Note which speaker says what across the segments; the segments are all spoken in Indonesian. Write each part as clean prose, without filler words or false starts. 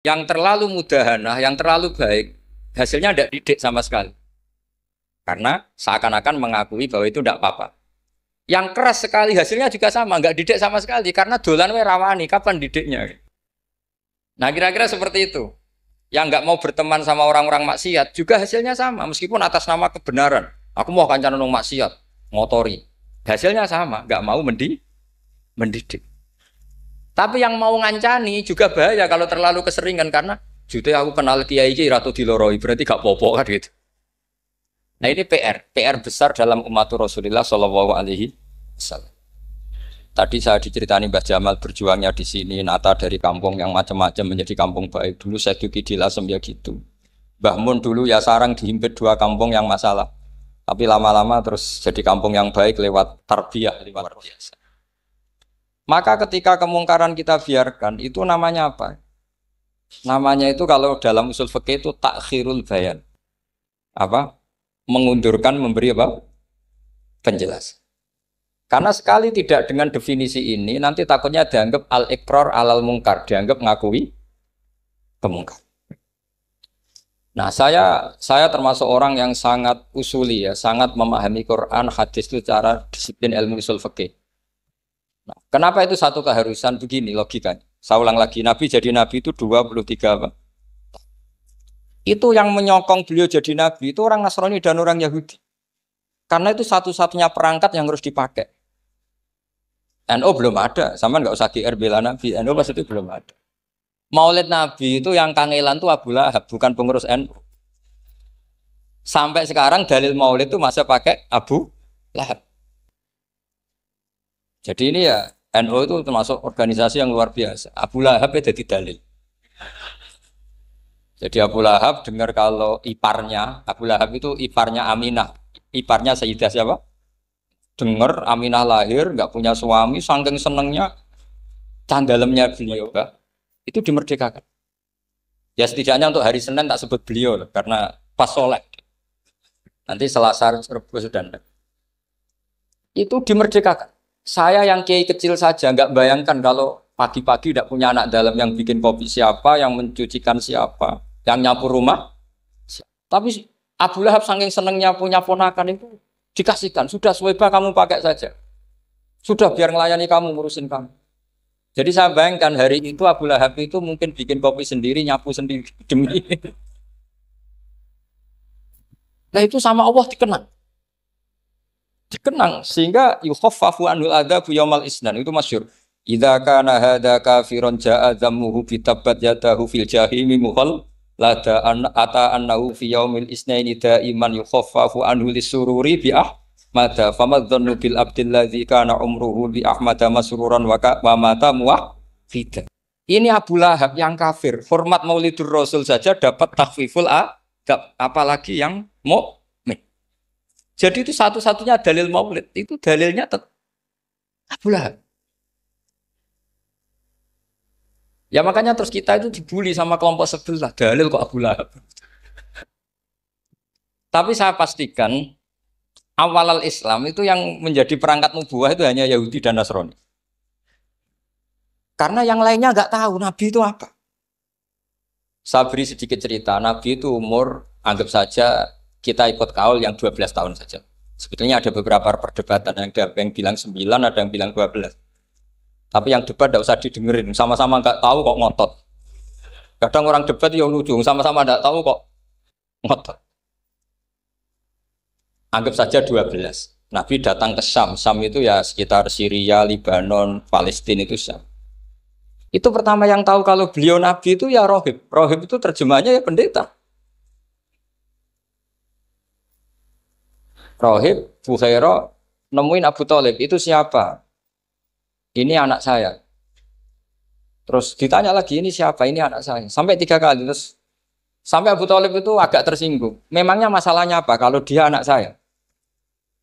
Speaker 1: Yang terlalu mudahanah, yang terlalu baik, hasilnya tidak didik sama sekali. Karena seakan-akan mengakui bahwa itu tidak apa-apa. Yang keras sekali hasilnya juga sama, nggak didik sama sekali. Karena dolan we rawani, kapan didiknya? Nah kira-kira seperti itu. Yang nggak mau berteman sama orang-orang maksiat juga hasilnya sama, meskipun atas nama kebenaran. Aku mau kancan nang maksiat, ngotori. Hasilnya sama, nggak mau mendidik. Tapi yang mau ngancani juga bahaya kalau terlalu keseringan karena jute aku kenal kiai iki ratu diloroi berarti gak popo kan gitu. Nah ini PR besar dalam umat Rasulullah Shallallahu Alaihi Wasallam. Tadi saya diceritani Mbah Jamal berjuangnya di sini, nata dari kampung yang macam-macam menjadi kampung baik. Dulu saya Duki di Lasem ya gitu. Mbah Mun dulu ya sarang dihimpit 2 kampung yang masalah. Tapi lama-lama terus jadi kampung yang baik lewat tarbiyah, luar biasa. Maka ketika kemungkaran kita biarkan, itu namanya apa? Namanya itu kalau dalam usul fikih itu takhirul bayan. Apa? Mengundurkan memberi apa? Penjelasan. Karena sekali tidak dengan definisi ini, nanti takutnya dianggap al-iqrar alal mungkar, dianggap ngakui kemungkar. Nah, saya termasuk orang yang sangat usuli ya, sangat memahami Quran, hadis itu secara disiplin ilmu usul fikih. Nah, kenapa itu satu keharusan begini logikanya? Saya ulang lagi, Nabi jadi Nabi itu 23 apa? Itu yang menyokong beliau jadi Nabi itu orang Nasrani dan orang Yahudi. Karena itu satu-satunya perangkat yang harus dipakai. NU belum ada, sama nggak usah GR bela Nabi, NU pas itu belum ada. Maulid Nabi itu yang kangelan tuh Abu Lahab, bukan pengurus NU. Sampai sekarang dalil Maulid itu masih pakai Abu Lahab. Jadi ini ya NU itu termasuk organisasi yang luar biasa. Abu Lahab itu jadi dalil. Jadi Abu Lahab dengar kalau iparnya, Abu Lahab itu iparnya Aminah, iparnya Sayyidah siapa? Dengar Aminah lahir, nggak punya suami, saking senengnya candalemnya beliau, itu dimerdekakan. Ya setidaknya untuk hari Senin tak sebut beliau, karena pas soleh. Nanti Selasa Rabu sudah. Itu dimerdekakan. Saya yang kiai kecil saja nggak bayangkan kalau pagi-pagi tidak punya anak dalam yang bikin kopi siapa, yang mencucikan siapa, yang nyapu rumah. Tapi Abu Lahab saking senengnya punya ponakan itu dikasihkan. Sudah Suwaiba kamu pakai saja. Sudah biar melayani kamu, ngurusin kamu. Jadi saya bayangkan hari itu Abu Lahab itu mungkin bikin kopi sendiri, nyapu sendiri demi. Nah itu sama Allah dikenang sehingga yukhaffafu anil adzabu yaumal isnan itu masyhur. Idza kana hadza kafiron jaa dhammuhu bi tabbat yadahu fil jahimi muhal lada an ata annahu fi yaumil isnaini daiman yukhaffafu anhu lisururi bi ahmada famadzannu bil abdil ladzi kana umruhu bi ahmada masruran wa mata muwahhida. Ini Abu Lahab yang kafir, hormat Maulidur Rasul saja dapat takhfiful adab, apalagi yang mukmin. Jadi itu satu-satunya dalil Maulid, itu dalilnya Abu Lahab. Ya makanya terus kita itu dibully sama kelompok sebelah, dalil kok Abu Lahab. Tapi saya pastikan awal Islam itu yang menjadi perangkat nubuah itu hanya Yahudi dan Nasrani. Karena yang lainnya nggak tahu Nabi itu apa. Saya beri sedikit cerita, Nabi itu umur anggap saja kita ikut kaul yang 12 tahun saja. Sebetulnya ada beberapa perdebatan, ada yang bilang 9, ada yang bilang 12. Tapi yang debat tidak usah didengerin, sama-sama nggak tahu kok ngotot. Kadang orang debat yang lucu, sama-sama nggak tahu kok ngotot. Anggap saja 12. Nabi datang ke Syam, Syam itu ya sekitar Syria, Lebanon, Palestina itu Syam. Itu pertama yang tahu kalau beliau Nabi itu ya rohib. Rohib itu terjemahnya ya pendeta. Rohib, Bukhaira, nemuin Abu Thalib, itu siapa? Ini anak saya. Terus ditanya lagi, ini siapa? Ini anak saya. Sampai 3 kali. Terus sampai Abu Thalib itu agak tersinggung. Memangnya masalahnya apa kalau dia anak saya?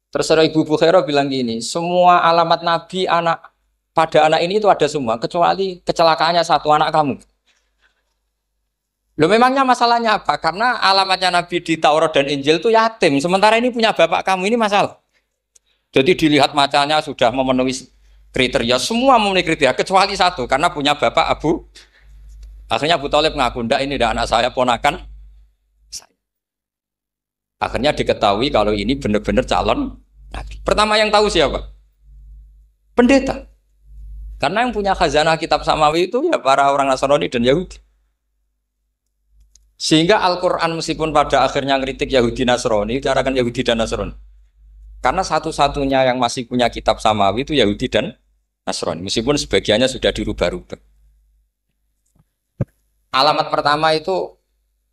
Speaker 1: Terus Ibu Bukhaira bilang gini, semua alamat Nabi pada anak ini itu ada semua, kecuali kecelakaannya satu, anak kamu. Loh memangnya masalahnya apa? Karena alamatnya Nabi di Taurat dan Injil itu yatim. Sementara ini punya bapak kamu, ini masalah. Jadi dilihat macanya sudah memenuhi kriteria. Semua memenuhi kriteria, kecuali satu. Karena punya bapak Abu Akhirnya Abu Thalib ngaku, ndak ini ndak anak saya, ponakan saya. Akhirnya diketahui kalau ini benar-benar calon nabi. Pertama yang tahu siapa? Pendeta. Karena yang punya khazanah kitab samawi itu ya para orang Nasrani dan Yahudi. Sehingga Al-Quran meskipun pada akhirnya ngeritik Yahudi Nasrani, bicarakan Yahudi dan Nasrani. Karena satu-satunya yang masih punya kitab samawi itu Yahudi dan Nasrani. Meskipun sebagiannya sudah dirubah-rubah. Alamat pertama itu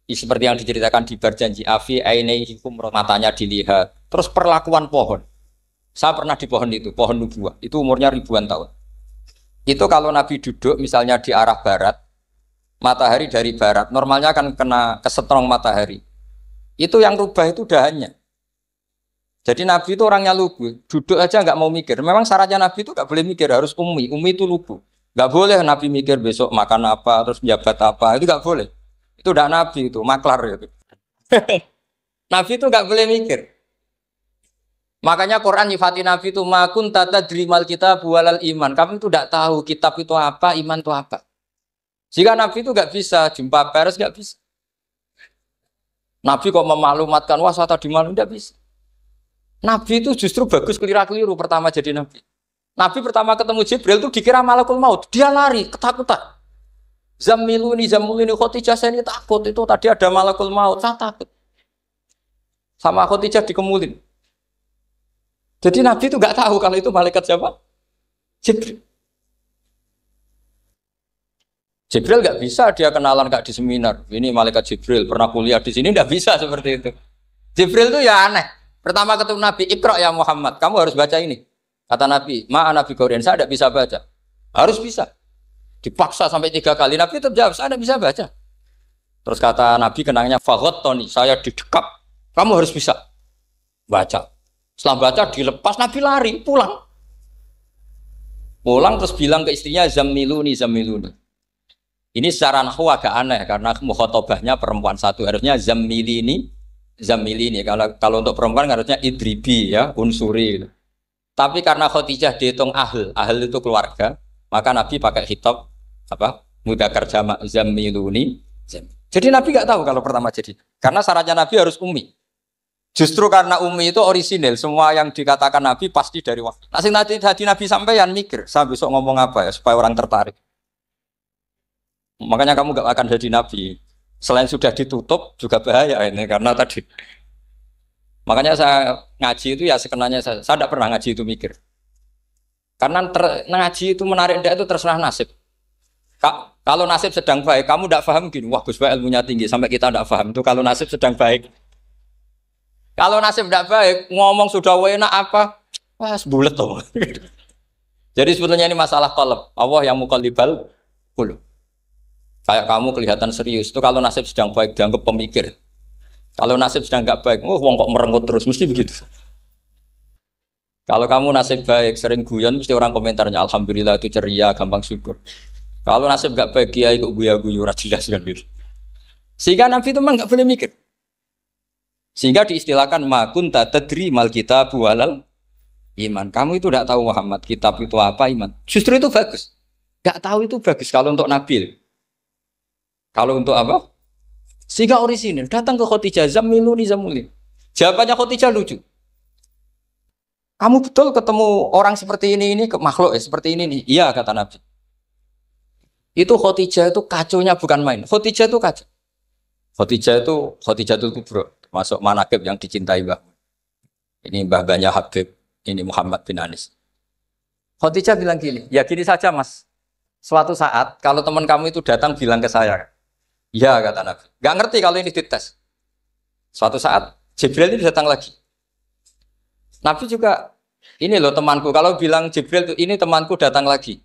Speaker 1: seperti yang diceritakan di Berjanji Afi, Ainaihikum, matanya dilihat. Terus perlakuan pohon. Saya pernah di pohon itu, pohon nubuah. Itu umurnya ribuan tahun. Itu kalau Nabi duduk misalnya di arah barat, matahari dari barat, normalnya akan kena kesetrong matahari. Itu yang rubah itu dahannya. Jadi Nabi itu orangnya lugu, duduk aja nggak mau mikir. Memang syaratnya Nabi itu nggak boleh mikir, harus ummi. Ummi itu lugu. Nggak boleh Nabi mikir besok makan apa, terus jabat apa, itu nggak boleh. Itu udah Nabi itu, maklar itu. Nabi itu nggak boleh mikir. Makanya Quran nyifati Nabi itu makun tata drimal kitab walal iman. Kamu itu tidak tahu kitab itu apa, iman itu apa. Jika Nabi itu nggak bisa jumpa pers, nggak bisa. Nabi kok memaklumatkan wah saya tadi malu, nggak bisa. Nabi itu justru bagus kelira-keliru pertama jadi Nabi. Nabi pertama ketemu Jibril itu dikira malakul maut, dia lari ketakutan. Zamiluni Khotijah saya ini takut itu tadi ada malakul maut, saya takut. Sama Khotijah dikemulin. Jadi Nabi itu nggak tahu kalau itu malaikat siapa? Jibril. Jibril nggak bisa dia kenalan nggak di seminar. Ini malaikat Jibril pernah kuliah di sini, nggak bisa seperti itu. Jibril itu ya aneh. Pertama ketemu Nabi, Iqra ya Muhammad, kamu harus baca ini. Kata Nabi, Nabi Qur'an saya tidak bisa baca. Harus bisa. Dipaksa sampai 3 kali. Nabi tetap jawab, saya tidak bisa baca. Terus kata Nabi kenangnya, Tony, saya didekap. Kamu harus bisa baca. Setelah baca dilepas, Nabi lari, pulang. Pulang terus bilang ke istrinya, Zamiluni. Ini secara nahwu agak aneh, karena mukhotobahnya perempuan satu. Harusnya Zamilini. Kalau untuk perempuan harusnya idribi ya, unsuri. Gitu. Tapi karena Khadijah dihitung ahl itu keluarga, maka Nabi pakai khitab mudzakkar jamak Zamiluni. Jadi Nabi nggak tahu kalau pertama jadi. Karena syaratnya Nabi harus ummi. Justru karena ummi itu orisinil, semua yang dikatakan Nabi pasti dari wahyu. Nanti Nabi sampeyan mikir, saya besok ngomong apa ya supaya orang tertarik. Makanya kamu gak akan jadi Nabi. Selain sudah ditutup juga bahaya ini karena tadi. Makanya saya ngaji itu ya sekenanya saya tidak pernah ngaji itu mikir. Karena ngaji itu menarik ndak itu terserah nasib. Kalau nasib sedang baik, kamu tidak paham gini, wah Gus Bae ilmunya tinggi sampai kita tidak paham itu kalau nasib sedang baik. Kalau nasib tidak baik, ngomong sudah enak apa? Wah, sebulet tuh. Jadi sebetulnya ini masalah qalb. Allah yang muqallibal qulub. Kayak kamu kelihatan serius. Itu kalau nasib sedang baik dianggap pemikir. Kalau nasib sedang nggak baik, wong kok merenggut terus, mesti begitu. Kalau kamu nasib baik, sering guyon, mesti orang komentarnya alhamdulillah itu ceria, gampang syukur. Kalau nasib nggak baik, kiai kok guya-guyu, jelas kan gitu. Sehingga Nabi itu memang nggak boleh mikir. Sehingga diistilahkan makun tadri mal kitab walal iman. Kamu itu tidak tahu Muhammad kitab itu apa iman. Justru itu bagus. Nggak tahu itu bagus kalau untuk Nabi. Kalau untuk apa? Sehingga orisinil datang ke Khadijah Zamiluni. Jawabannya Khadijah lucu. Kamu betul ketemu orang seperti ini ke makhluk seperti ini nih. Iya kata Nabi. Itu Khadijah itu kacaunya bukan main. Khadijah itu kacau. Khadijah itu kubro. Masuk manaqib yang dicintai Mbah. Ini mbah-mbahnya Habib, ini Muhammad bin Anis. Khadijah bilang gini, ya gini saja mas. Suatu saat kalau teman kamu itu datang bilang ke saya, ya kata Nabi. Gak ngerti kalau ini dites. Suatu saat Jibril ini datang lagi. Nabi juga, ini loh temanku. Kalau bilang Jibril ini temanku datang lagi.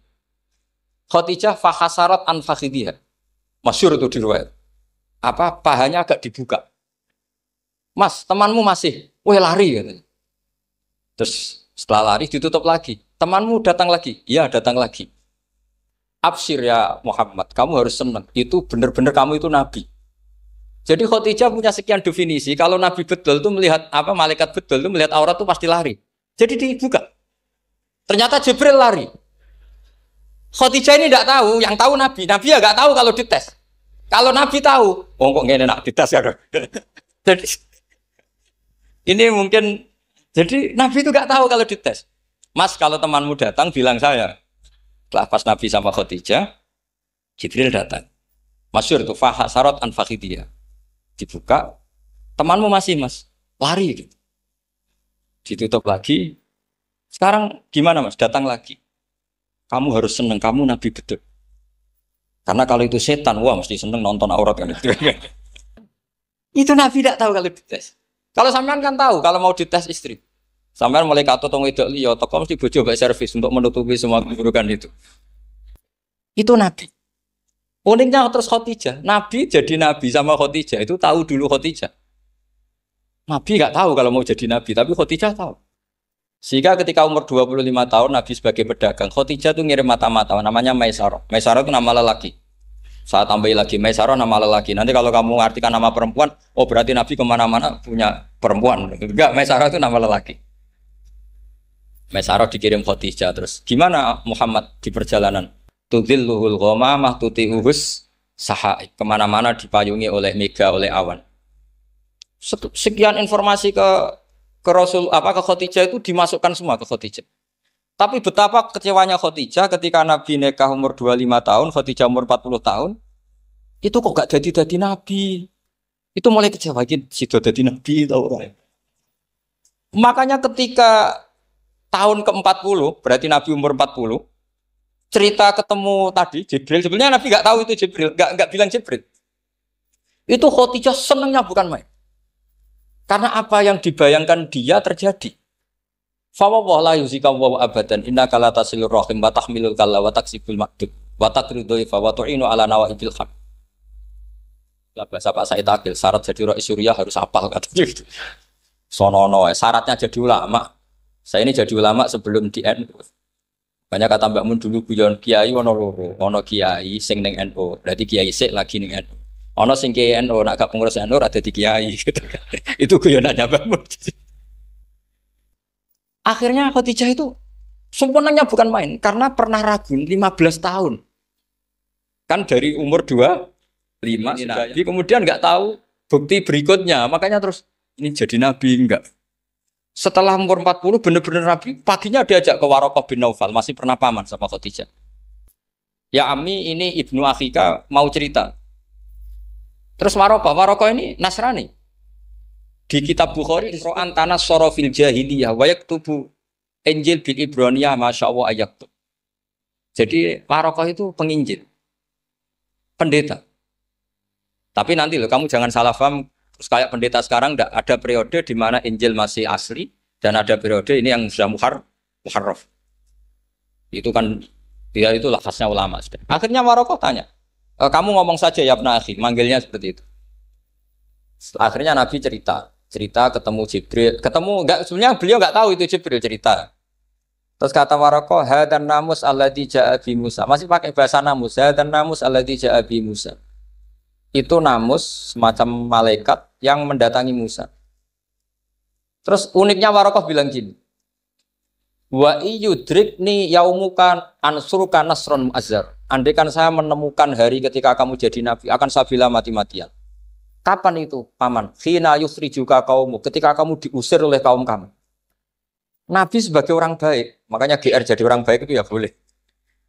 Speaker 1: Khadijah fahasarat an fakhidhiha. Masyhur itu di riwayat. Pahanya agak dibuka. Mas, temanmu masih, lari katanya. Terus setelah lari ditutup lagi. Temanmu datang lagi, iya datang lagi. Absyir ya Muhammad, kamu harus senang. Itu benar-benar kamu itu Nabi. Jadi Khadijah punya sekian definisi. Kalau Nabi betul itu melihat malaikat betul itu melihat aurat itu pasti lari. Jadi dibuka. Ternyata Jibril lari. Khadijah ini tidak tahu, yang tahu Nabi. Nabi ya nggak tahu kalau dites. Kalau Nabi tahu, oh kok ngene nak dites ya. Jadi ini mungkin jadi Nabi itu nggak tahu kalau dites. Mas, kalau temanmu datang bilang saya. Setelah pas Nabi sama Khadijah, Jibril datang. Masyhur itu fahasarat an fakhidiyah. Dibuka, temanmu masih Mas, lari gitu. Ditutup lagi. Sekarang gimana Mas? Datang lagi. Kamu harus seneng, kamu Nabi betul. Karena kalau itu setan, wah mesti seneng nonton aurat kan itu. Itu Nabi tidak tahu kalau dites. Kalau sampean kan tahu kalau mau dites istri. Sampean mulai kato tong wedok liya toko mesti bojo mbak servis untuk menutupi semua keburukan itu. Itu Nabi. Uniknya terus Khadijah. Nabi jadi Nabi sama Khadijah itu tahu dulu Khadijah. Nabi nggak tahu kalau mau jadi Nabi, tapi Khadijah tahu. Sehingga ketika umur 25 tahun Nabi sebagai pedagang, Khadijah itu ngirim mata-mata namanya Maisarah. Maisarah itu nama lelaki. Saya tambahin lagi Maisarah nama lelaki. Nanti kalau kamu mengartikan nama perempuan, oh berarti Nabi kemana-mana punya perempuan. Enggak, Maisarah itu nama lelaki. Maisarah dikirim Khadijah terus. Gimana Muhammad di perjalanan? Tudhilluhul ghamamah tuti'uhus sahai. Kemana-mana dipayungi oleh mega, oleh awan. Sekian informasi ke Rasul ke Khadijah itu dimasukkan semua ke Khadijah. Tapi betapa kecewanya Khadijah ketika Nabi nikah umur 25 tahun, Khadijah umur 40 tahun. Itu kok gak jadi Nabi. Itu mulai kecewa gitu, sido jadi Nabi tahu. Makanya ketika tahun ke-40, berarti Nabi umur 40, cerita ketemu tadi Jibril, sebenarnya Nabi nggak tahu itu Jibril, nggak bilang Jibril. Itu Khadijah senangnya bukan main. Karena apa yang dibayangkan dia terjadi. Fa wa yuzika wa abadan innaka la tasilur rahim wa tahmilul kalla wa taksibul maqdud wa taqridu fa wa tu'inu ala nawaibil haq. Lah bahasa Pak Said Akil, syarat jadi rais Suriah harus hafal katanya gitu. Sonono, syaratnya jadi ulama. Saya ini jadi ulama sebelum di NU. Banyak kata Mbak Mun dulu guyon kiai ono loro, ono kiai sing ning NU, berarti kiai sik lagi ning NU. Ono sing kiai NU nak gak pengurus NU ada di kiai gitu kan. Itu guyonannya Mbak Mun. Akhirnya Khadijah itu sempurnanya bukan main karena pernah ragu 15 tahun. Kan dari umur 25 Nabi kemudian nggak tahu bukti berikutnya, makanya terus ini jadi Nabi enggak. Setelah umur 40 benar-benar Nabi, paginya diajak ke Waraqah bin Naufal, masih pernah paman sama Khadijah. Ya Ami, ini ibnu Akhika mau cerita. Terus Waraqah ini Nasrani. Di kitab Bukhari, Ro'an tanah sorofil jahiliyah, wayak tubuh Injil bil Ibraniyah, Masya Allah ayaktub. Jadi Waraqah itu penginjil, pendeta. Tapi nanti loh, kamu jangan salah paham. Terus kayak pendeta sekarang ada periode di mana Injil masih asli dan ada periode ini yang sudah muharraf. Itu kan dia itu lafaznya ulama. Akhirnya Waraqah tanya, kamu ngomong saja ya Ibnu Akhi, manggilnya seperti itu. Akhirnya Nabi cerita ketemu Jibril, enggak sebenarnya beliau enggak tahu itu Jibril cerita. Terus kata Waraqah, hadan namus alladzi ja'a bi Musa. Masih pakai bahasa namus, hadan namus alladzi ja'a bi Musa. Itu namus semacam malaikat yang mendatangi Musa. Terus uniknya Waraqah bilang gini, wa iyudrikni yaumukan ansuruka nasron mu'azzar. Andaikan saya menemukan hari ketika kamu jadi nabi, akan saya bilang mati-matian. Kapan itu, paman? Khina yukhrijuka kaumu, ketika kamu diusir oleh kaum kamu. Nabi sebagai orang baik, makanya GR jadi orang baik itu ya boleh.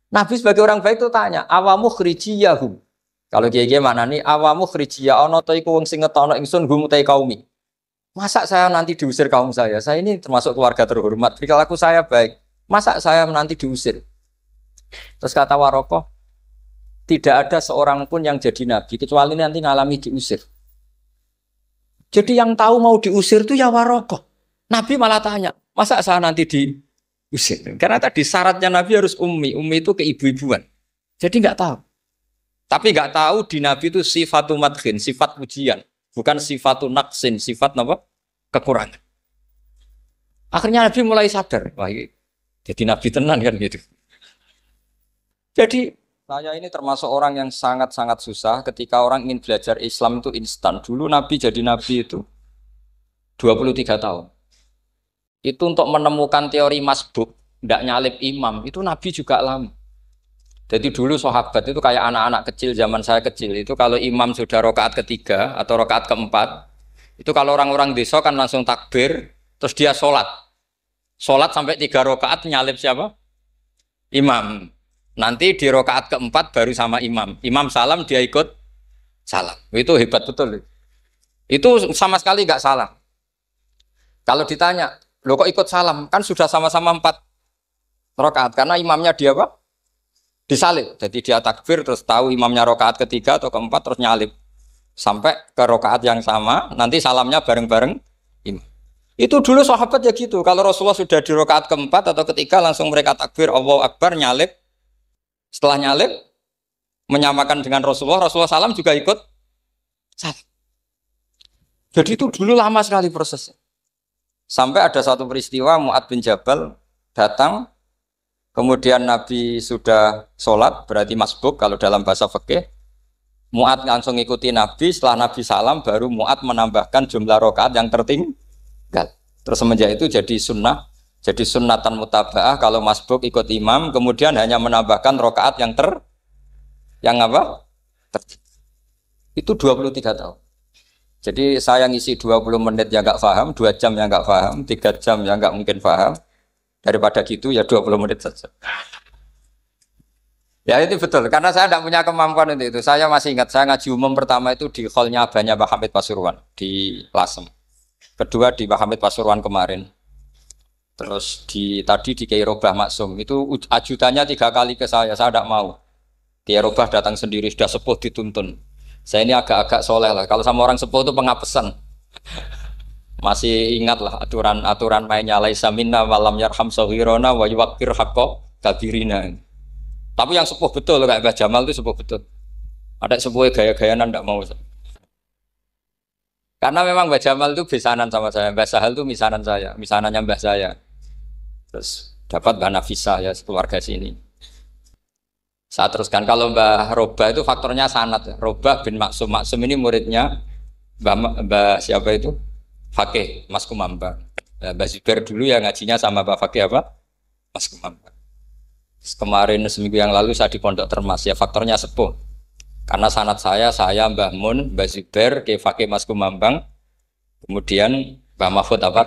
Speaker 1: Nabi sebagai orang baik itu tanya, awamu khrijiyahum. Kalau kiai mana nih awamu khrijiyah ana ta iku wong sing ngetono ingsun hum ta kaumi. Masa saya nanti diusir kaum saya? Saya ini termasuk keluarga terhormat. Perilaku saya baik. Masa saya nanti diusir? Terus kata Waraqah, tidak ada seorang pun yang jadi nabi kecuali nanti ngalami diusir. Jadi yang tahu mau diusir itu ya Waraqah. Nabi malah tanya, masa saya nanti diusir? Karena tadi syaratnya Nabi harus ummi. Ummi itu keibu-ibuan. Jadi nggak tahu. Tapi nggak tahu di Nabi itu sifatu madkhin, sifat pujian, bukan sifatu naqsin, sifat apa? Kekurangan. Akhirnya Nabi mulai sadar, wah jadi Nabi tenan kan gitu. Jadi saya ini termasuk orang yang sangat-sangat susah ketika orang ingin belajar Islam itu instan. Dulu Nabi jadi Nabi itu 23 tahun. Itu untuk menemukan teori masbuk, tidak nyalip imam, itu Nabi juga lama. Jadi dulu sahabat itu kayak anak-anak kecil zaman saya kecil itu kalau imam sudah rokaat ketiga atau rokaat keempat itu kalau orang-orang desa kan langsung takbir terus dia sholat sampai 3 rokaat nyalip siapa? Imam. Nanti di rokaat keempat baru sama imam. Imam salam dia ikut salam. Itu hebat betul. Itu sama sekali nggak salah. Kalau ditanya, lo kok ikut salam? Kan sudah sama-sama 4 rokaat karena imamnya dia apa? Disalib. Jadi dia takbir terus tahu imamnya rokaat ketiga atau keempat terus nyalip sampai ke rokaat yang sama. Nanti salamnya bareng-bareng imam. Itu dulu sahabat ya gitu. Kalau Rasulullah sudah di rokaat keempat atau ketiga langsung mereka takbir Allahu Akbar nyalip. Setelah nyalip menyamakan dengan Rasulullah, Rasulullah salam juga ikut salam. Jadi itu dulu lama sekali prosesnya. Sampai ada satu peristiwa Mu'ad bin Jabal datang. Kemudian Nabi sudah sholat, berarti masbuk kalau dalam bahasa fikih. Mu'ad langsung ikuti Nabi, setelah Nabi salam baru Mu'ad menambahkan jumlah rokaat yang tertinggal. Terus semenjak itu jadi sunnah, jadi sunnatan mutaba'ah kalau masbuk ikut imam, kemudian hanya menambahkan rokaat yang itu 23 tahun. Jadi saya ngisi 20 menit yang nggak paham, 2 jam yang nggak paham, 3 jam yang nggak mungkin paham. Daripada gitu ya 20 menit saja. Ya itu betul, karena saya tidak punya kemampuan untuk itu. Saya masih ingat, saya ngaji umum pertama itu di hallnya abahnya Pak Hamid Pasuruan di Lasem. Kedua di Pak Hamid Pasuruan kemarin. Terus tadi di Kiai Robah Maksum, itu ajudannya 3 kali ke saya tidak mau. Kiai Robah datang sendiri, sudah sepuh dituntun. Saya ini agak-agak soleh lah, kalau sama orang sepuh itu pengapesan. Masih ingat lah aturan mainnya laisa minna walam yarham saghirona wa yuwaqqir haqqa kabirina. Tapi yang sepuh betul kayak Mbah Jamal itu sepuh betul. Ada sepuh gaya-gayaan ndak mau. Karena memang Mbah Jamal itu besanan sama saya, Mbah Sahal itu misanan saya, misanannya Mbah saya. Terus dapat Mbah Nafisah ya keluarga sini. Saya teruskan kalau Mbah Robah itu faktornya sanad. Robah bin Maksum, Maksum ini muridnya Mbah siapa itu? Fakih Mas Kumambang. Mbak Zubair dulu ya ngajinya sama Pak Fakih apa? Mas Kumambang. Kemarin seminggu yang lalu saya di Pondok Termas ya faktornya sepuh. Karena sanad saya Mbah Mun, Mbak Zubair, ke Fakih Mas Kumambang, kemudian Mbah Mahfud apa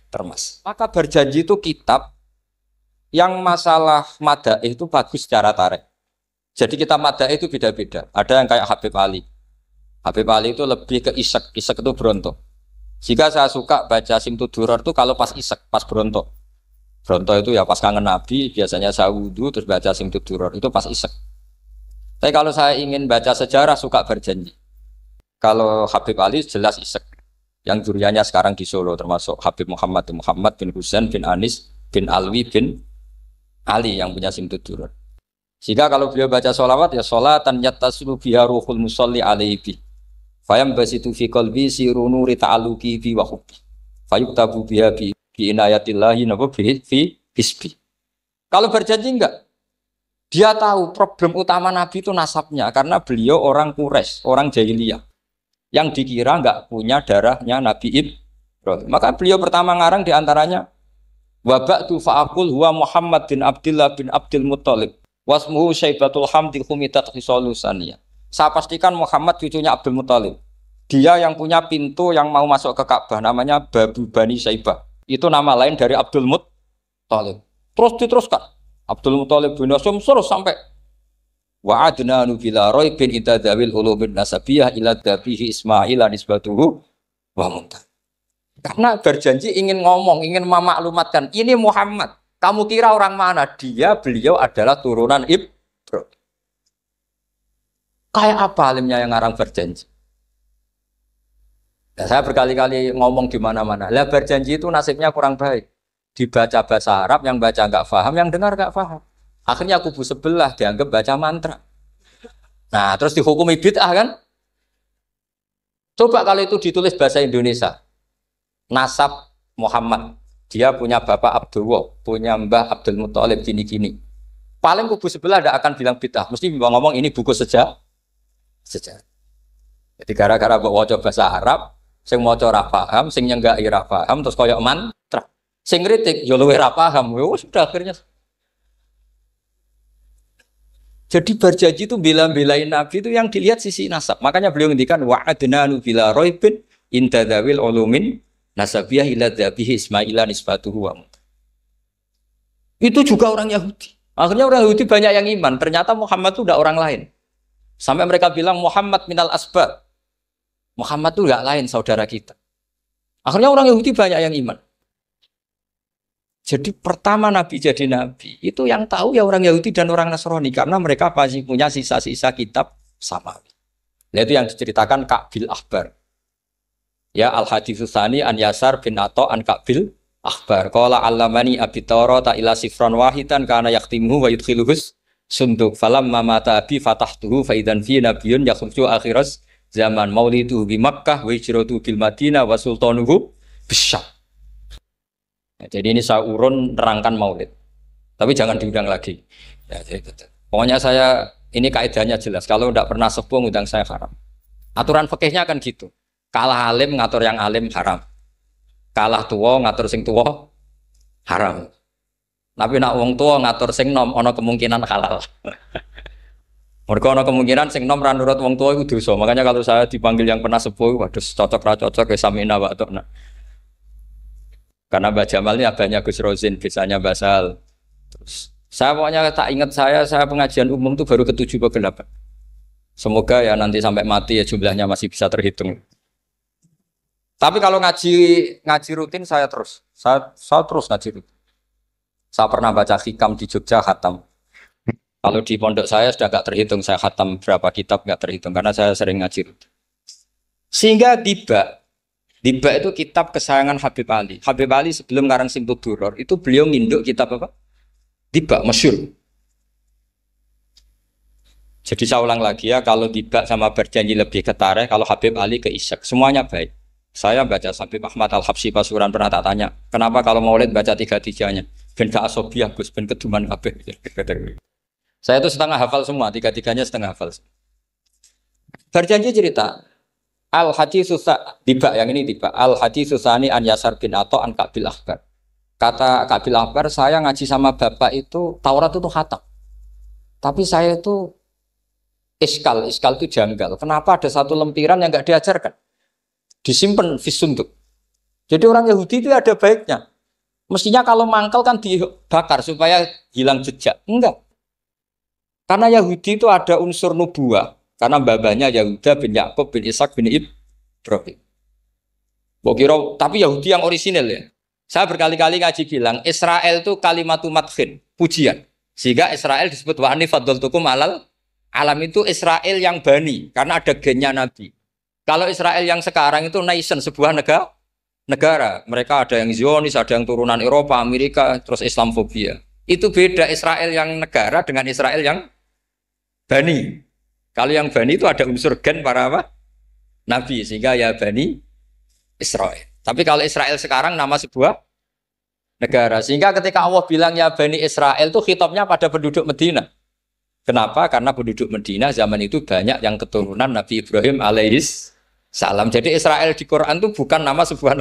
Speaker 1: Termas. Maka berjanji itu kitab yang masalah madaih itu bagus secara tarik. Jadi kita madaih itu beda-beda. Ada yang kayak Habib Ali. Habib Ali itu lebih ke isek itu berontok. Jika saya suka baca Simtud Duror itu kalau pas isek, pas berontok. Berontok itu ya pas kangen Nabi, biasanya saya wudhu terus baca Simtud Duror, itu pas isek. Tapi kalau saya ingin baca sejarah suka berjanji. Kalau Habib Ali jelas isek. Yang duriannya sekarang di Solo termasuk Habib Muhammad bin Husain bin Anis bin Alwi bin Ali yang punya Simtud Duror. Jika kalau beliau baca sholawat ya sholatan yattasilu biha ruhul musalli alaihi. Fayam basitu fi qalbi siru nuri ta'aluki fi wa hubbi. Fayuktabu biha bi inayatillahi nabu fi hisbi. Kalau berjanji enggak, dia tahu problem utama Nabi itu nasabnya karena beliau orang Quraisy, orang jahiliyah yang dikira enggak punya darahnya Nabi Ibrahim. Maka beliau pertama ngarang diantaranya wa ba'du fa'aqul huwa Muhammad bin Abdullah bin Abdul Muttalib wasmuhu Syaibatul Hamdi Khumitat Khisalusaniyah. Saya pastikan Muhammad cucunya Abdul Muttalib. Dia yang punya pintu yang mau masuk ke Ka'bah namanya Babu Bani Syaibah. Itu nama lain dari Abdul Muttalib. Terus diteruskan. Abdul Muttalib bin Hasyim terus sampai wa adnanu bila raibin itadzawil ulubin nasabiyah ila dabihi Ismail nisbatuhu wa muntah. Karena berjanji ingin ngomong, ingin memaklumatkan ini Muhammad. Kamu kira orang mana? Beliau adalah turunan Ibrahim. Kayak apa alimnya yang ngarang berjanji? Nah, saya berkali-kali ngomong di mana-mana. Lah berjanji itu nasibnya kurang baik. Dibaca bahasa Arab, yang baca nggak paham, yang dengar nggak paham. Akhirnya kubu sebelah dianggap baca mantra. Nah, terus dihukumi bid'ah kan? Coba kalau itu ditulis bahasa Indonesia. Nasab Muhammad. Dia punya bapak Abdullah, punya mbah Abdul Muttalib gini-gini. Paling kubu sebelah tidak akan bilang bid'ah. Mesti ngomong ini buku sejarah. Jadi gara-gara bawa bahasa Arab, sing maca ora paham, sing nyenggaki ora paham, terus koyok mantra. Sing kritik yo luwih ora paham. Yo sudah akhirnya. Jadi berjanji itu bela-belain Nabi itu yang dilihat sisi nasab. Makanya beliau ngendikan wa'adnanu bila roibin intadawil ulumin nasabiyah ila dzabihi Ismaila nisbatuhu wa mut. Itu juga orang Yahudi. Akhirnya orang Yahudi banyak yang iman. Ternyata Muhammad itu udah orang lain. Sampai mereka bilang Muhammad minal asbab. Muhammad itu enggak lain saudara kita. Akhirnya orang Yahudi banyak yang iman. Jadi pertama Nabi jadi Nabi, itu yang tahu ya orang Yahudi dan orang Nasrani. Karena mereka pasti punya sisa-sisa kitab samawi. Nah, itu yang diceritakan Ka'bil Ahbar. Ya al-haditsus tsani an Yasar bin Atha an Ka'bil Ahbar. Qala 'allamani abi Tawrata ila sifran wahidan kana yaktimuhu wa yudkhiluhus sunduk. Falamma mata abi fatahtuhu fa idzan fi nabiyyun yakhruju akhiras zaman maulidu bi Makkah wa hijratu bil Madinah wa sultanuhu bisyam. Ya, jadi ini saya urun nerangkan maulid. Tapi jangan diundang lagi. Ya, jadi, pokoknya saya ini kaidahnya jelas. Kalau tidak pernah sepuh ngundang saya haram. Aturan fikihnya kan gitu. Kalah alim ngatur yang alim haram. Kalah tua ngatur sing tua haram. Tapi nak wong tua ngatur sing nom ono kemungkinan halal. Mereka ono kemungkinan sing nom ra nurut wong tua itu dosa. Makanya kalau saya dipanggil yang pernah sepuh, waduh cocok ra cocok ya samina wa ta'na. Karena Mbak Jamal ini abahnya Gus Rozin, biasanya basal. Terus saya pokoknya tak ingat saya pengajian umum itu baru ke-7 ke 8. Semoga ya nanti sampai mati ya jumlahnya masih bisa terhitung. Tapi kalau ngaji rutin saya terus ngaji rutin. Saya pernah baca hikam di Jogja khatam. Kalau di pondok saya sudah nggak terhitung saya khatam berapa kitab nggak terhitung karena saya sering ngaji rutin. Sehingga Diba itu kitab kesayangan Habib Ali. Habib Ali sebelum ngarang Simtud Duror itu beliau nginduk kitab apa? Diba, masyhur. Jadi saya ulang lagi ya, kalau Diba sama berjanji lebih ketara, kalau Habib Ali ke Ishaq, semuanya baik. Saya baca Habib Ahmad Al-Habsyi Pasuruan pernah tak tanya, kenapa kalau maulid baca 3-3-nya? Ben gak asobiah, Gus, ben keduman kabeh. Saya itu setengah hafal semua, 3-3-nya setengah hafal. Berjanji cerita, Al-Haditsus Diba yang ini Diba. Al-Haditsus tsani an Yasar bin Atha an Ka'bil Ahbar. Kata Ka'bil Ahbar, saya ngaji sama bapak itu Taurat itu khatam. Tapi saya itu iskal itu janggal. Kenapa ada satu lempiran yang enggak diajarkan? Disimpan fisunduk. Jadi orang Yahudi itu ada baiknya. Mestinya kalau mangkal kan dibakar supaya hilang jejak. Enggak. Karena Yahudi itu ada unsur nubuah. Karena babanya Yahuda bin Yakub bin Ishak bin Ibrahim. Tapi Yahudi yang orisinal ya. Saya berkali-kali ngaji bilang Israel itu kalimatu madkhin, pujian. Sehingga Israel disebut wa ani faddaltukum alal alam itu Israel yang bani karena ada gennya Nabi. Kalau Israel yang sekarang itu nation, sebuah negara. Mereka ada yang Zionis, ada yang turunan Eropa, Amerika, terus Islamfobia. Itu beda Israel yang negara dengan Israel yang bani. Kalau yang Bani itu ada unsur gen para apa? Nabi, sehingga ya Bani Israel. Tapi kalau Israel sekarang nama sebuah negara. Sehingga ketika Allah bilang ya Bani Israel itu khitabnya pada penduduk Medina. Kenapa? Karena penduduk Medina zaman itu banyak yang keturunan Nabi Ibrahim alaihis salam. Jadi Israel di Quran itu bukan nama sebuah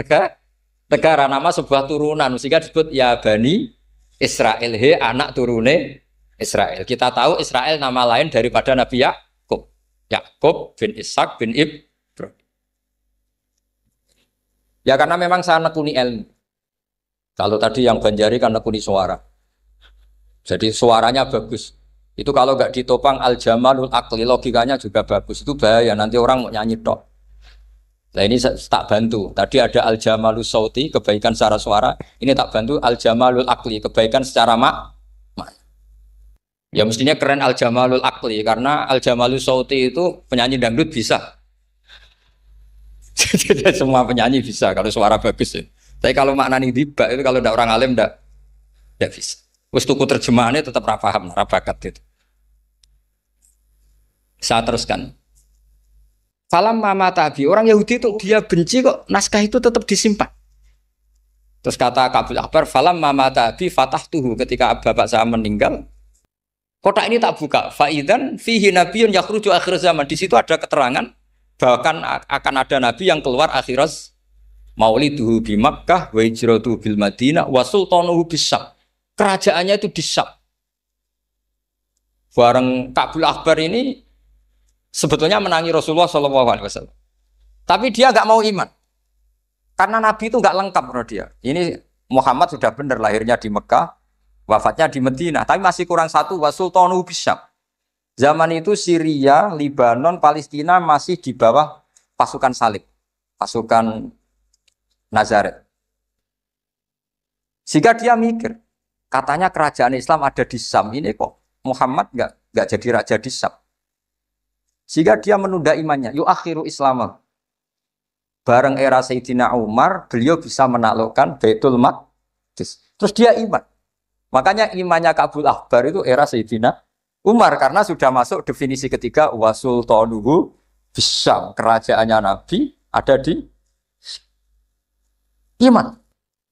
Speaker 1: negara, nama sebuah turunan. Sehingga disebut ya Bani Israel, he anak turune Israel. Kita tahu Israel nama lain daripada Nabi Yakub bin Ishak bin Ibrahim. Ya karena memang saya nekuni ilmu. Kalau tadi yang Banjari kan nekuni suara. Jadi suaranya bagus. Itu kalau nggak ditopang al-jamalul akli, logikanya juga bagus. Itu bahaya, nanti orang mau nyanyi tok. Nah ini tak bantu. Tadi ada al-jamalul sauti, kebaikan secara suara. Ini tak bantu al-jamalul akli, kebaikan secara ya mestinya keren Al-Jamalul Akli karena Al-Jamalul Sauti itu penyanyi dangdut bisa. Jadi semua penyanyi bisa kalau suara bagus ya. Tapi kalau maknani Diba itu kalau tidak orang alim tidak bisa. Wis tuku terjemahannya tetap ra paham, ra bakat itu. Saya teruskan. Falam mama tabi, orang Yahudi itu dia benci kok naskah itu tetap disimpan. Terus kata Ka'bil Ahbar, falam mama tabi fatahtuhu, ketika bapak saya meninggal kotak ini tak buka. Faidan fihi nabiyyun yakhruju akhir zaman. Di situ ada keterangan bahkan akan ada nabi yang keluar akhirat mauliduhu bi Makkah wa hijratuhu bil Madinah wa sultanuhu bisyam. Kerajaannya itu di Syam. bareng Ka'bul Akbar ini sebetulnya menangi Rasulullah SAW. Tapi dia nggak mau iman. Karena Nabi itu nggak lengkap menurut dia. Ini Muhammad sudah benar lahirnya di Mekah, wafatnya di Madinah. Tapi masih kurang satu, wa sultanu bisyam. Zaman itu Syria, Lebanon, Palestina masih di bawah pasukan salib. Pasukan Nazaret. Sehingga dia mikir, katanya kerajaan Islam ada di Syam. Ini kok Muhammad nggak jadi raja di Syam. Sehingga dia menunda imannya. Yu'akhiru Islamah. Bareng era Sayyidina Umar, beliau bisa menaklukkan Baitul Maqdis. Terus dia iman. Makanya imannya Ka'bul Akbar itu era Sayyidina Umar. Karena sudah masuk definisi ketiga, wa sultanuhu bisyam. Kerajaannya Nabi ada di iman.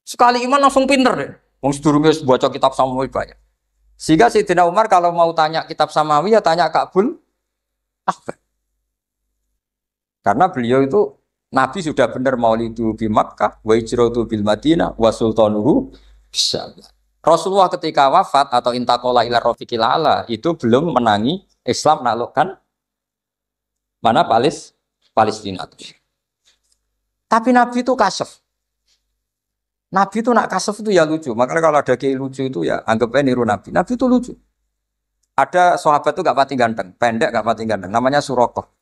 Speaker 1: Sekali iman langsung pinter deh. Wong sedurunge baca kitab Samawi banyak. Sehingga Sayyidina Umar kalau mau tanya kitab Samawi ya tanya Ka'bul Akbar. Karena beliau itu Nabi sudah benar maulidu bi Makkah, wa hijratu bil Madinah, wa sultanuhu bisyam. Rasulullah ketika wafat atau intaqala ila rafiqil a'la itu belum menangi Islam menaklukkan mana Palestina. Tapi Nabi itu kasef. Nabi itu nak kasef itu ya lucu. Makanya kalau ada kiai lucu itu ya anggapnya niru Nabi. Nabi itu lucu. Ada sahabat itu gak pati ganteng, pendek gak pati ganteng. Namanya Surakoh.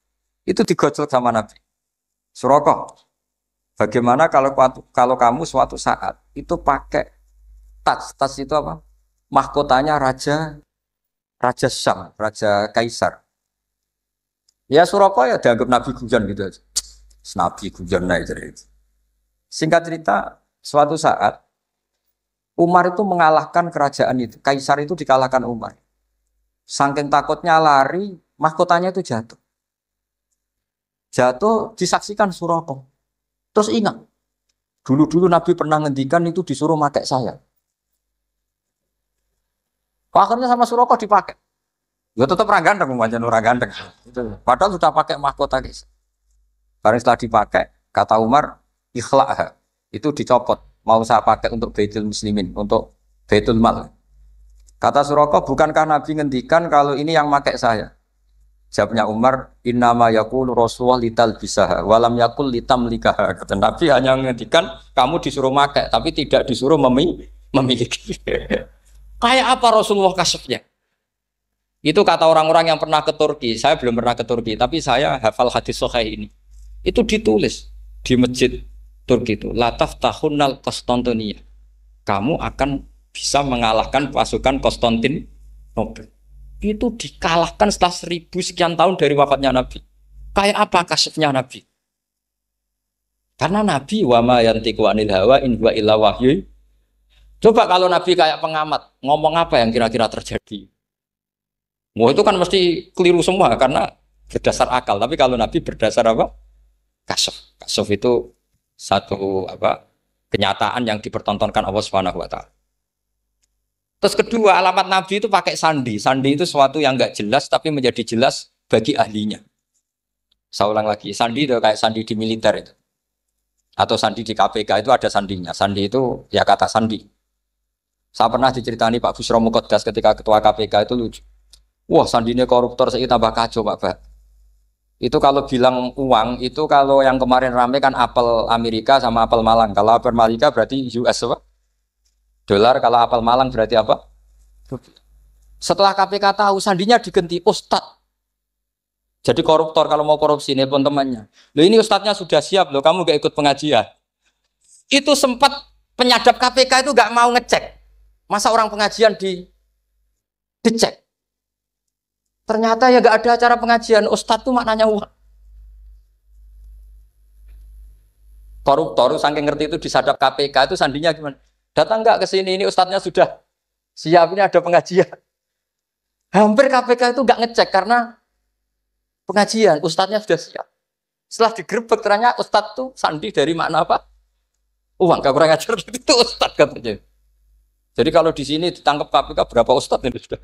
Speaker 1: Itu digojlok sama Nabi. Surakoh, bagaimana kalau kamu suatu saat itu pakai tas itu apa? Mahkotanya Raja Syam, Raja Kaisar. Ya Surakoh ya dianggap Nabi Gujan gitu aja. Nabi Gujan aja. Singkat cerita, suatu saat Umar itu mengalahkan kerajaan itu. Kaisar itu dikalahkan Umar. Saking takutnya lari, mahkotanya itu jatuh. Jatuh disaksikan Surakoh. Terus ingat, dulu Nabi pernah ngendikan itu disuruh pakai saya. Akhirnya sama Surakoh dipakai. Ya tetap orang ganteng, orang ganteng. Padahal sudah pakai mahkota guys. Karena setelah dipakai, kata Umar, ikhla'ha. Itu dicopot. Mau saya pakai untuk Baitul Muslimin, untuk Baitul Mal. Kata Surakoh, bukankah Nabi ngendikan kalau ini yang pakai saya? Jawabnya Umar, innama yaqulu Rasulullah lital bisaha, walam yaqul litam likaha. Kata Nabi hanya ngendikan kamu disuruh pakai, tapi tidak disuruh memiliki. Kayak apa Rasulullah kasefnya? Itu kata orang-orang yang pernah ke Turki. Saya belum pernah ke Turki, tapi saya hafal hadis sahih ini. Itu ditulis di masjid Turki itu. Lataf tahunnal Konstantinia. Kamu akan bisa mengalahkan pasukan Konstantinopel. Itu dikalahkan setelah 1000 sekian tahun dari wafatnya Nabi. Kayak apa kasefnya Nabi? Karena Nabi wa ma yantiqu anil hawa in huwa illa wahyu. Coba kalau Nabi kayak pengamat, ngomong apa yang kira-kira terjadi? Mau itu kan mesti keliru semua karena berdasar akal. Tapi kalau Nabi berdasar apa? Kasef. Kasef itu satu kenyataan yang dipertontonkan Allah Subhanahu wa taala. Terus kedua, alamat Nabi itu pakai sandi. Sandi itu sesuatu yang enggak jelas tapi menjadi jelas bagi ahlinya. Saya ulang lagi, sandi itu kayak sandi di militer itu. Atau sandi di KPK itu ada sandinya. Sandi itu ya kata sandi. Saya pernah diceritani Pak Busro Muqaddas ketika ketua KPK itu lucu. Wah, sandinya koruptor saya tambah kacau Pak Bah. Itu kalau bilang uang, itu kalau yang kemarin rame kan apel Amerika sama apel Malang. Kalau apel Amerika berarti US apa? Dolar, kalau apel Malang berarti apa? Setelah KPK tahu sandinya diganti Ustadz. Jadi koruptor kalau mau korupsi ini pun temannya. Loh ini Ustadznya sudah siap loh, kamu gak ikut pengajian. Itu sempat penyadap KPK itu gak mau ngecek. Masa orang pengajian dicek. Ternyata ya gak ada acara pengajian. Ustadz tuh maknanya uang. Koruptor saking ngerti itu disadap KPK itu sandinya gimana? Datang nggak ke sini, ini ustadznya sudah siap, ini ada pengajian. Hampir KPK itu nggak ngecek karena pengajian, ustadznya sudah siap. Setelah digerebek ternyata ustadz tuh sandi dari makna apa? Uang, gak kurang ajar itu ustadz katanya. Jadi kalau di sini ditangkap KPK berapa ustadz ini sudah?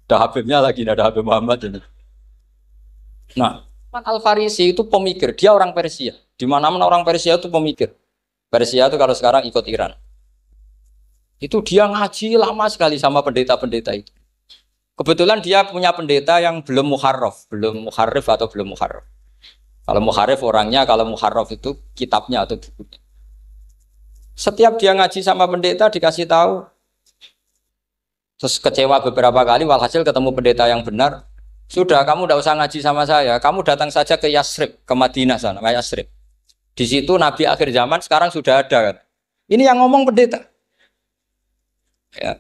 Speaker 1: Ada Habibnya lagi, ada Habib Muhammad ini. Nah, Al-Farisi itu pemikir, dia orang Persia. Di mana-mana orang Persia itu pemikir. Persia itu kalau sekarang ikut Iran. Itu dia ngaji lama sekali sama pendeta-pendeta itu. Kebetulan dia punya pendeta yang belum muharraf, belum muharrif atau belum muharraf. Kalau muharrif orangnya, kalau muharraf itu kitabnya atau bukunya. Setiap dia ngaji sama pendeta dikasih tahu, terus kecewa beberapa kali, walhasil ketemu pendeta yang benar. Sudah, kamu tidak usah ngaji sama saya, kamu datang saja ke Yasrib, ke Madinah sana, ke Yasrib. Di situ Nabi akhir zaman sekarang sudah ada kan. Ini yang ngomong pendeta. Ya.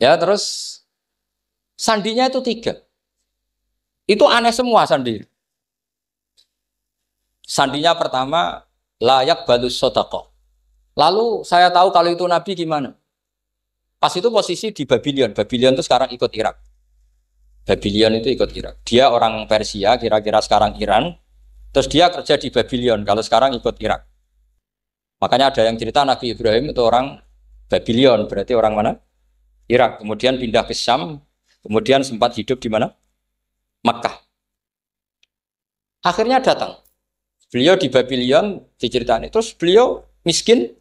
Speaker 1: Ya terus sandinya itu 3. Itu aneh semua sandi. Sandinya pertama layak balus sodako. Lalu saya tahu kalau itu Nabi gimana. Pas itu posisi di Babylon. Babylon itu sekarang ikut Irak. Babylon itu ikut Irak. Dia orang Persia, kira-kira sekarang Iran. Terus dia kerja di Babylon, kalau sekarang ikut Irak. Makanya ada yang cerita Nabi Ibrahim itu orang Babylon, berarti orang mana? Irak. Kemudian pindah ke Syam, kemudian sempat hidup di mana? Makkah. Akhirnya datang. Beliau di Babylon diceritain. Terus beliau miskin.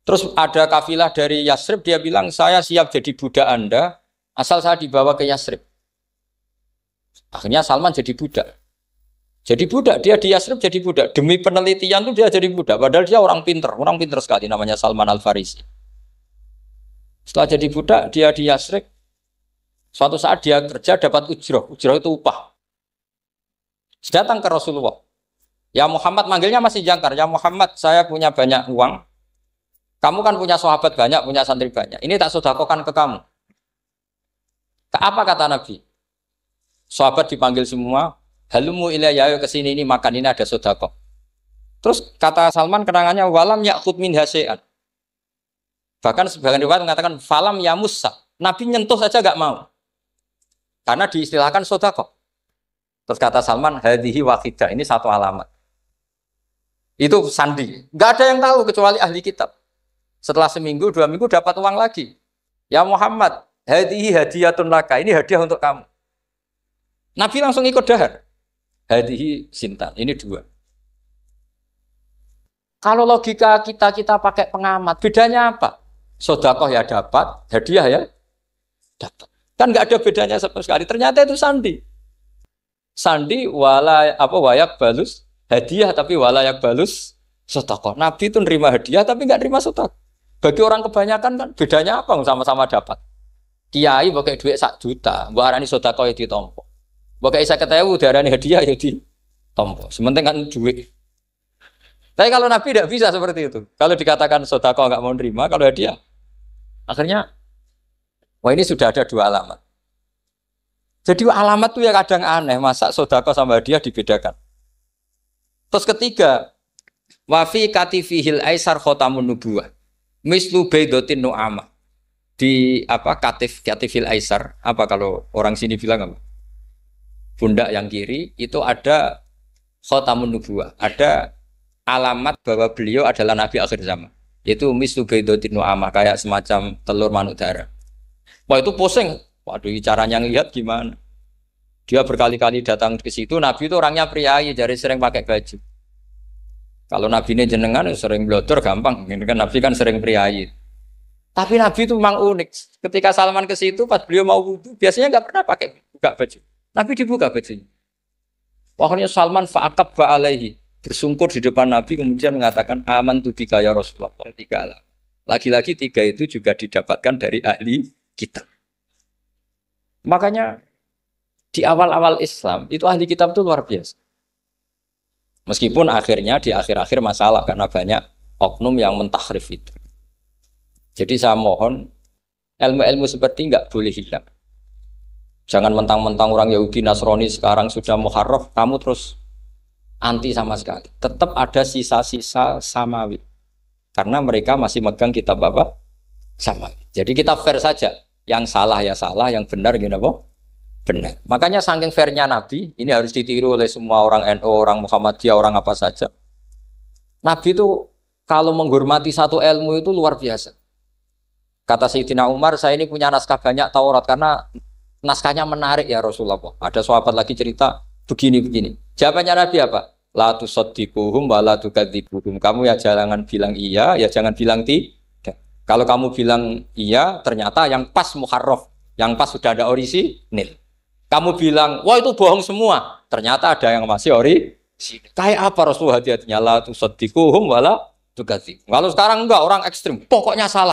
Speaker 1: Terus ada kafilah dari Yasrib, dia bilang, saya siap jadi budak Anda, asal saya dibawa ke Yasrib. Akhirnya Salman jadi budak. Jadi budak, dia di Yasrib jadi budak. Demi penelitian tuh dia jadi budak. Padahal dia orang pinter sekali, namanya Salman Al-Farisi. Setelah jadi budak, dia di Yasrib. Suatu saat dia kerja dapat ujroh. Ujroh itu upah. Datang ke Rasulullah. Ya Muhammad, manggilnya masih jangkar. Ya Muhammad, saya punya banyak uang. Kamu kan punya sahabat banyak, punya santri banyak. Ini tak sedekahkan ke kamu. Apa kata Nabi? Sahabat dipanggil semua. Halumu ilayya, ayo kesini, ini makan, ini ada sedekah. Terus kata Salman kenangannya, walam ya'khud min hasya'an. Bahkan sebagian riwayat mengatakan, falam ya musa. Nabi nyentuh saja gak mau. Karena diistilahkan sedekah. Terus kata Salman, hadhihi waqidah, ini satu alamat. Itu sandi. Gak ada yang tahu kecuali ahli kitab. Setelah seminggu, 2 minggu dapat uang lagi. Ya Muhammad, hadihi hadiyatun laka. Ini hadiah untuk kamu. Nabi langsung ikut dahar. Hadihi sintan. Ini 2. Kalau logika kita pakai pengamat, bedanya apa? Sedekah ya dapat, hadiah ya dapat. Kan nggak ada bedanya sama sekali. Ternyata itu sandi. Sandi wayak balus hadiah tapi walayak balus sedekah. Nabi itu nerima hadiah tapi nggak nerima sedekah. Bagi orang kebanyakan kan bedanya apa? Sama-sama dapat. Kiai pakai duit 1 juta, mbok arani sedekah ya ditampa. Mbok 50.000 diarani hadiah ya ditampa. Sementing kan duit. Tapi kalau Nabi tidak bisa seperti itu. Kalau dikatakan sedekah nggak mau nerima, kalau hadiah akhirnya wah ini sudah ada 2 alamat. Jadi alamat tuh ya kadang aneh, masa sedekah sama hadiah dibedakan. Terus ketiga, wa fi katifihil aisar khatamun nubuwah. Mislu baidotin nu'amah. Di katifil aisar, apa kalau orang sini bilang apa? Pundak yang kiri itu ada khatamun nubuwah, ada alamat bahwa beliau adalah nabi akhir zaman. Yaitu mislu baidotin nu'amah, kayak semacam telur manuk darah. Wah itu pusing. Waduh, caranya ngelihat gimana? Dia berkali-kali datang ke situ, nabi itu orangnya priayi, jadi sering pakai baju. Kalau Nabi ini jenengan sering blodor gampang, ini kan Nabi kan sering priayi. Tapi Nabi itu memang unik. Ketika Salman ke situ, pas beliau mau wudu, biasanya nggak pernah pakai buka baju. Nabi dibuka bajunya. Pokoknya Salman fa'aqab ba'alaihi, bersungkur di depan Nabi, kemudian mengatakan aman tu bika ya Rasulullah. 3 lah. Lagi-lagi 3 itu juga didapatkan dari ahli kitab. Makanya di awal-awal Islam itu ahli kitab itu luar biasa. Meskipun akhirnya di akhir-akhir masalah karena banyak oknum yang mentahrif itu. Jadi saya mohon ilmu-ilmu seperti nggak boleh hilang. Jangan mentang-mentang orang Yahudi Nasrani sekarang sudah muharraf, kamu terus anti sama sekali. Tetap ada sisa-sisa samawi. Karena mereka masih megang kitab apa? Samawi. Jadi kita fair saja. Yang salah ya salah, yang benar gini apa? Benar. Makanya saking fairnya Nabi, ini harus ditiru oleh semua orang NU, orang Muhammadiyah, orang apa saja. Nabi itu kalau menghormati satu ilmu itu luar biasa. Kata Sayyidina Umar, saya ini punya naskah banyak Taurat karena naskahnya menarik ya Rasulullah. Ada sahabat lagi cerita begini-begini. Jawabannya Nabi apa? La tusaddiquhum wa la tukadzibuhum. Kamu ya jangan bilang iya, ya jangan bilang tidak. Kalau kamu bilang iya, ternyata yang pas muharraf, yang pas sudah ada orisinil. Kamu bilang, wah itu bohong semua. Ternyata ada yang masih orisinil. Kayak apa Rasul hati-hatinya? La tusaddiquhum wa la tukadzib. Kalau sekarang enggak, orang ekstrim. Pokoknya salah.